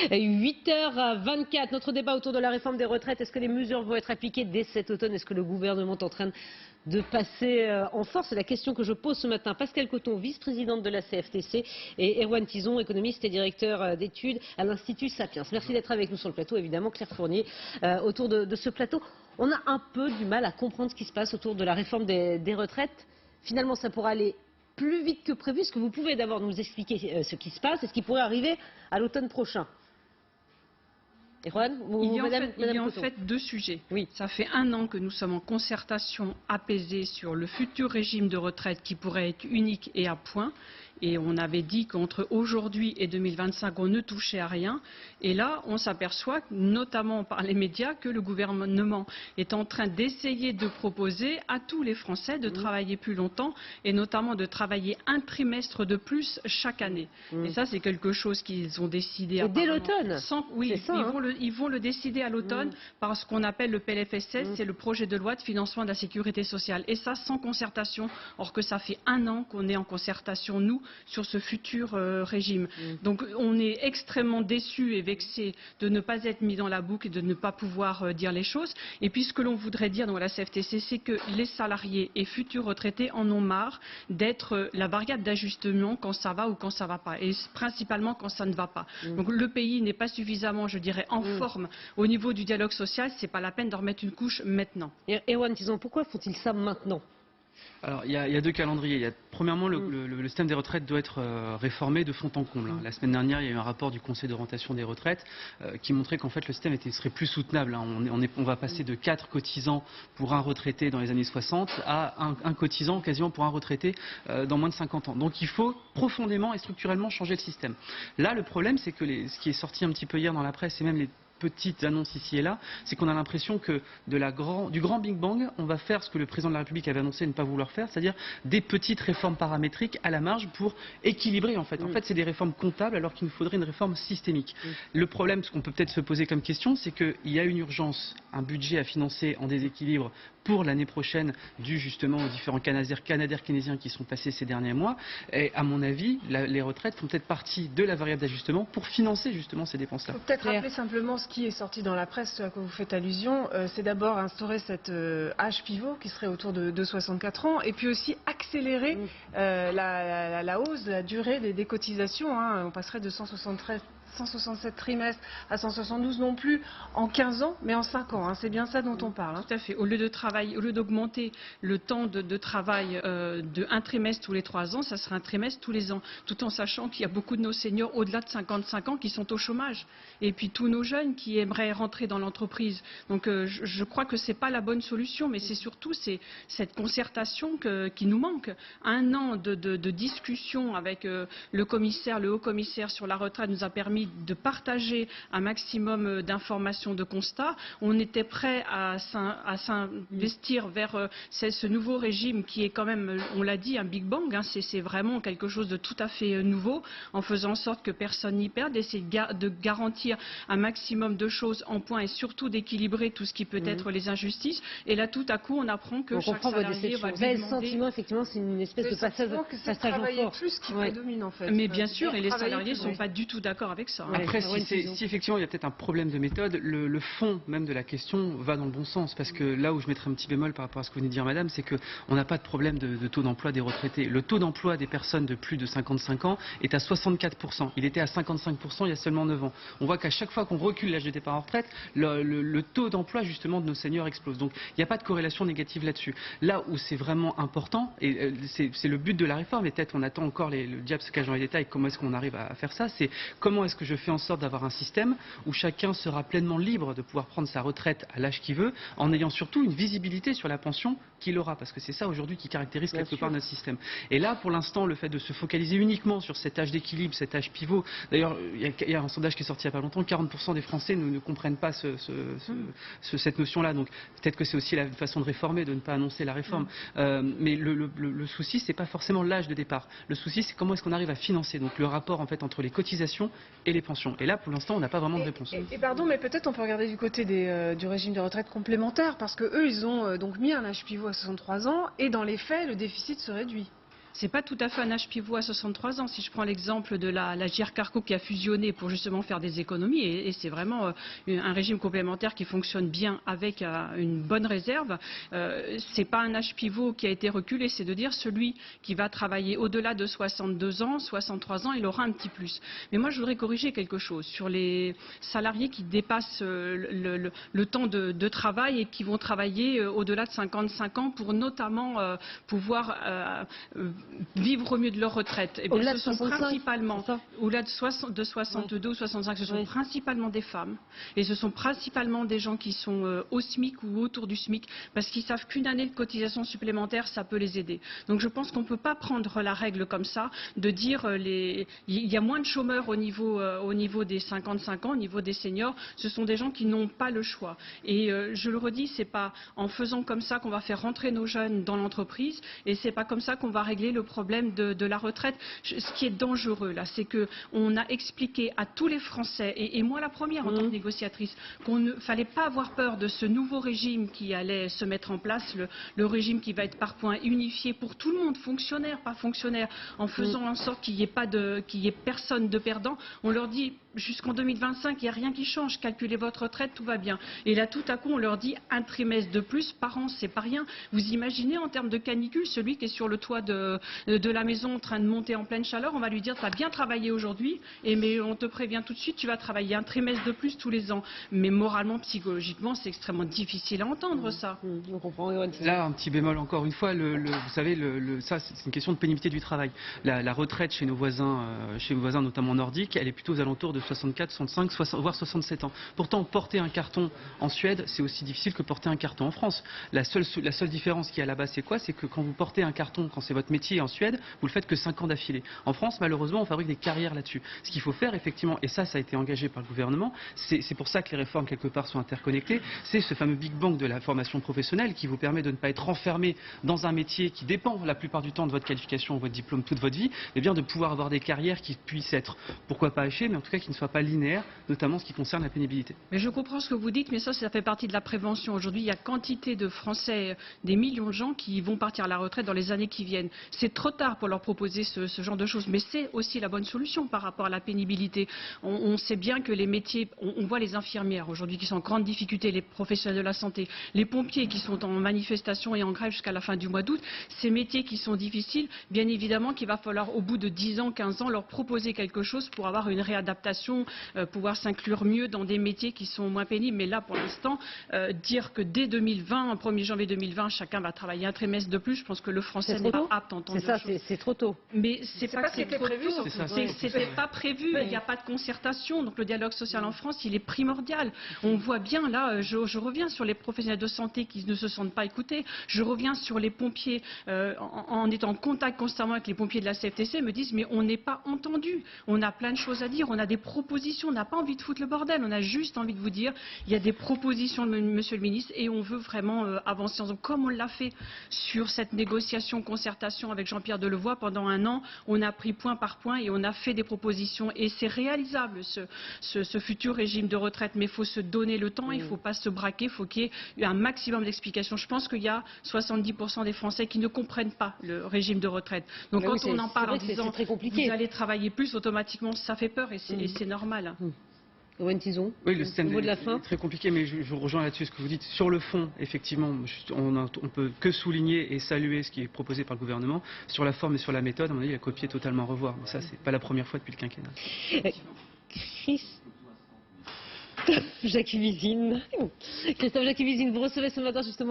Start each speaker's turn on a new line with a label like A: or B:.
A: 8h24, notre débat autour de la réforme des retraites. Est-ce que les mesures vont être appliquées dès cet automne? Est-ce que le gouvernement est en train de passer en force? C'est la question que je pose ce matin. Pascale Coton, vice-présidente de la CFTC, et Erwan Tison, économiste et directeur d'études à l'Institut Sapiens. Merci d'être avec nous sur le plateau, évidemment. Claire Fournier, autour de ce plateau. On a un peu du mal à comprendre ce qui se passe autour de la réforme des retraites. Finalement, ça pourra aller plus vite que prévu. Est-ce que vous pouvez d'abord nous expliquer ce qui se passe et ce qui pourrait arriver à l'automne prochain? Erwan,
B: il y a en fait deux sujets.
A: Oui.
B: Ça fait 1 an que nous sommes en concertation apaisée sur le futur régime de retraite qui pourrait être unique et à point. Et on avait dit qu'entre aujourd'hui et 2025, on ne touchait à rien. Et là, on s'aperçoit, notamment par les médias, que le gouvernement est en train d'essayer de proposer à tous les Français de travailler plus longtemps et notamment de travailler un trimestre de plus chaque année. Et ça, c'est quelque chose qu'ils ont décidé
A: dès l'automne.
B: Oui, ils vont le décider à l'automne par ce qu'on appelle le PLFSS, c'est le projet de loi de financement de la sécurité sociale. Et ça, sans concertation, or que ça fait 1 an qu'on est en concertation, nous, sur ce futur régime. Donc on est extrêmement déçus et vexés de ne pas être mis dans la boucle et de ne pas pouvoir dire les choses. Et puis ce que l'on voudrait dire dans la CFTC, c'est que les salariés et futurs retraités en ont marre d'être la variable d'ajustement quand ça va ou quand ça ne va pas. Et principalement quand ça ne va pas. Donc le pays n'est pas suffisamment, je dirais, en forme au niveau du dialogue social. Ce n'est pas la peine d'en remettre une couche maintenant.
A: Erwan Tison, pourquoi faut-il ça maintenant?
C: Alors, il y a 2 calendriers. Premièrement, le système des retraites doit être réformé de fond en comble. La semaine dernière, il y a eu un rapport du Conseil d'orientation des retraites qui montrait qu'en fait, le système serait plus soutenable. On va passer de 4 cotisants pour un retraité dans les années 60 à un cotisant quasiment pour un retraité dans moins de 50 ans. Donc, il faut profondément et structurellement changer le système. Là, le problème, c'est que ce qui est sorti un petit peu hier dans la presse et même les petites annonces ici et là, c'est qu'on a l'impression que du grand Big Bang, on va faire ce que le président de la République avait annoncé ne pas vouloir faire, c'est-à-dire des petites réformes paramétriques à la marge pour équilibrer en fait. En fait, c'est des réformes comptables alors qu'il nous faudrait une réforme systémique. Le problème, ce qu'on peut peut-être se poser comme question, c'est qu'il y a une urgence, un budget à financer en déséquilibre pour l'année prochaine dû justement aux différents canadiens qui sont passés ces derniers mois. Et à mon avis, les retraites font peut-être partie de la variable d'ajustement pour financer justement ces dépenses-là.
D: Il faut peut-être rappeler simplement ce qui est sorti dans la presse à quoi vous faites allusion. C'est d'abord instaurer cette âge pivot qui serait autour de 64 ans et puis aussi accélérer la hausse de la durée des cotisations. On passerait de 167 trimestres à 172 non plus en 15 ans, mais en 5 ans. C'est bien ça dont on parle.
B: Tout à fait. Au lieu d'augmenter le temps de travail de 1 trimestre tous les 3 ans, ça sera 1 trimestre tous les ans. Tout en sachant qu'il y a beaucoup de nos seniors au-delà de 55 ans qui sont au chômage. Et puis tous nos jeunes qui aimeraient rentrer dans l'entreprise. Donc je crois que ce n'est pas la bonne solution, mais c'est surtout cette concertation qui nous manque. 1 an de discussion avec le haut commissaire sur la retraite nous a permis de partager un maximum d'informations, de constats. On était prêt à s'investir vers ce nouveau régime qui est quand même, on l'a dit, un Big Bang. C'est vraiment quelque chose de tout à fait nouveau, en faisant en sorte que personne n'y perde, essayer de garantir un maximum de choses en point et surtout d'équilibrer tout ce qui peut être les injustices. Et là, tout à coup, on apprend que chaque salarié va lui demander...
A: Le sentiment, effectivement, c'est une espèce de passage en force.
D: Plus qui prédomine, en fait.
B: Mais bien sûr, et les salariés ne sont pas du tout d'accord avec ça.
C: Après, si effectivement il y a peut-être un problème de méthode, le fond même de la question va dans le bon sens. Parce que là où je mettrais un petit bémol par rapport à ce que vous venez de dire, madame, c'est qu'on n'a pas de problème de taux d'emploi des retraités. Le taux d'emploi des personnes de plus de 55 ans est à 64%. Il était à 55% il y a seulement 9 ans. On voit qu'à chaque fois qu'on recule l'âge de départ en retraite, le taux d'emploi justement de nos seniors explose. Donc il n'y a pas de corrélation négative là-dessus. Là où c'est vraiment important, et c'est le but de la réforme, et peut-être on attend encore le diable se cache dans les détails, comment est-ce qu'on arrive à faire ça, c'est comment est-ce que je fais en sorte d'avoir un système où chacun sera pleinement libre de pouvoir prendre sa retraite à l'âge qu'il veut, en ayant surtout une visibilité sur la pension qu'il aura, parce que c'est ça aujourd'hui qui caractérise quelque part notre système. Et là, pour l'instant, le fait de se focaliser uniquement sur cet âge d'équilibre, cet âge pivot, d'ailleurs, il y a un sondage qui est sorti il n'y a pas longtemps, 40% des Français ne comprennent pas cette notion-là, donc peut-être que c'est aussi la façon de réformer, de ne pas annoncer la réforme. Mais le souci, c'est pas forcément l'âge de départ. Le souci, c'est comment est-ce qu'on arrive à financer, donc le rapport en fait entre les cotisations et les pensions. Et là, pour l'instant, on n'a pas vraiment de réponse.
D: Et pardon, mais peut-être on peut regarder du côté du régime de retraite complémentaire, parce que eux, ils ont donc mis un âge pivot à 63 ans, et dans les faits, le déficit se réduit.
B: C'est pas tout à fait un âge pivot à 63 ans. Si je prends l'exemple de la JR Carco qui a fusionné pour justement faire des économies, et c'est vraiment un régime complémentaire qui fonctionne bien avec une bonne réserve, c'est pas un âge pivot qui a été reculé, c'est de dire celui qui va travailler au-delà de 62 ans, 63 ans, il aura un petit plus. Mais moi, je voudrais corriger quelque chose sur les salariés qui dépassent le temps de travail et qui vont travailler au-delà de 55 ans pour notamment pouvoir vivre au mieux de leur retraite. Et
A: Au-delà de
B: ce sont
A: 65,
B: principalement,
A: c'est ça
B: au-delà de 62 ou 65, ce sont principalement des femmes et ce sont principalement des gens qui sont au SMIC ou autour du SMIC parce qu'ils savent qu'une année de cotisation supplémentaire, ça peut les aider. Donc je pense qu'on ne peut pas prendre la règle comme ça, de dire il y a moins de chômeurs au niveau des 55 ans, au niveau des seniors. Ce sont des gens qui n'ont pas le choix. Et je le redis, c'est pas en faisant comme ça qu'on va faire rentrer nos jeunes dans l'entreprise et c'est pas comme ça qu'on va régler le problème de la retraite. Ce qui est dangereux là, c'est que on a expliqué à tous les Français, et moi la première en tant que négociatrice, qu'on ne fallait pas avoir peur de ce nouveau régime qui allait se mettre en place, le régime qui va être par points unifié pour tout le monde, fonctionnaire, pas fonctionnaire, en faisant en sorte qu'il n'y ait personne de perdant. On leur dit jusqu'en 2025, il n'y a rien qui change, calculez votre retraite, tout va bien. Et là, tout à coup, on leur dit un trimestre de plus par an, c'est pas rien. Vous imaginez en termes de canicule, celui qui est sur le toit de la maison en train de monter en pleine chaleur, on va lui dire, tu as bien travaillé aujourd'hui, mais on te prévient tout de suite, tu vas travailler un trimestre de plus tous les ans. Mais moralement, psychologiquement, c'est extrêmement difficile à entendre ça.
A: On comprend.
C: Là, un petit bémol encore une fois, vous savez, ça c'est une question de pénibilité du travail. La retraite chez nos voisins notamment nordiques, elle est plutôt aux alentours de 64, 65, voire 67 ans. Pourtant, porter un carton en Suède, c'est aussi difficile que porter un carton en France. La seule différence qu'il y a là-bas, c'est quoi? C'est que quand vous portez un carton, quand c'est votre métier en Suède, vous le faites que 5 ans d'affilée. En France, malheureusement, on fabrique des carrières là-dessus. Ce qu'il faut faire, effectivement, et ça a été engagé par le gouvernement, c'est pour ça que les réformes, quelque part, sont interconnectées, c'est ce fameux Big Bang de la formation professionnelle qui vous permet de ne pas être enfermé dans un métier qui dépend la plupart du temps de votre qualification ou votre diplôme toute votre vie, et bien de pouvoir avoir des carrières qui puissent être, pourquoi pas hachées, mais en tout cas qui ne soient pas linéaires, notamment en ce qui concerne la pénibilité.
B: Mais je comprends ce que vous dites, mais ça fait partie de la prévention. Aujourd'hui, il y a quantité de Français, des millions de gens qui vont partir à la retraite dans les années qui viennent. C'est trop tard pour leur proposer ce genre de choses, mais c'est aussi la bonne solution par rapport à la pénibilité. On sait bien que les métiers, on voit les infirmières aujourd'hui qui sont en grande difficulté, les professionnels de la santé, les pompiers qui sont en manifestation et en grève jusqu'à la fin du mois d'août, ces métiers qui sont difficiles, bien évidemment qu'il va falloir au bout de 10 ans, 15 ans, leur proposer quelque chose pour avoir une réadaptation, pouvoir s'inclure mieux dans des métiers qui sont moins pénibles. Mais là, pour l'instant, dire que dès 2020, 1er janvier 2020, chacun va travailler un trimestre de plus, je pense que le Français n'est pas apte à entendre ça.
A: C'est trop tôt.
B: Mais c'est pas que c'était prévu. C'était pas prévu.
A: Oui.
B: Il n'y a pas de concertation. Donc le dialogue social en France, il est primordial. On voit bien là, je reviens sur les professionnels de santé qui ne se sentent pas écoutés. Je reviens sur les pompiers en étant en contact constamment avec les pompiers de la CFTC, me disent mais on n'est pas entendu. On a plein de choses à dire. On a des propositions. On n'a pas envie de foutre le bordel. On a juste envie de vous dire il y a des propositions, Monsieur le Ministre, et on veut vraiment avancer ensemble, comme on l'a fait sur cette négociation, concertation avec Jean-Pierre Delevoye pendant un an. On a pris point par point et on a fait des propositions. Et c'est réalisable ce futur régime de retraite. Mais il faut se donner le temps. Il ne faut pas se braquer. Il faut qu'il y ait un maximum d'explications. Je pense qu'il y a 70% des Français qui ne comprennent pas le régime de retraite. Donc quand on en parle en disant vous allez travailler plus, automatiquement ça fait peur et c'est normal.
A: Owen Tizon,
C: oui, le système
A: mot de la fin.
C: est très compliqué, mais je vous rejoins là-dessus ce que vous dites. Sur le fond, effectivement, on peut que souligner et saluer ce qui est proposé par le gouvernement. Sur la forme et sur la méthode, à mon avis, la copie est totalement à revoir. Mais ça, c'est pas la première fois depuis le quinquennat.
A: Christophe Jacquivizine, vous recevez ce matin justement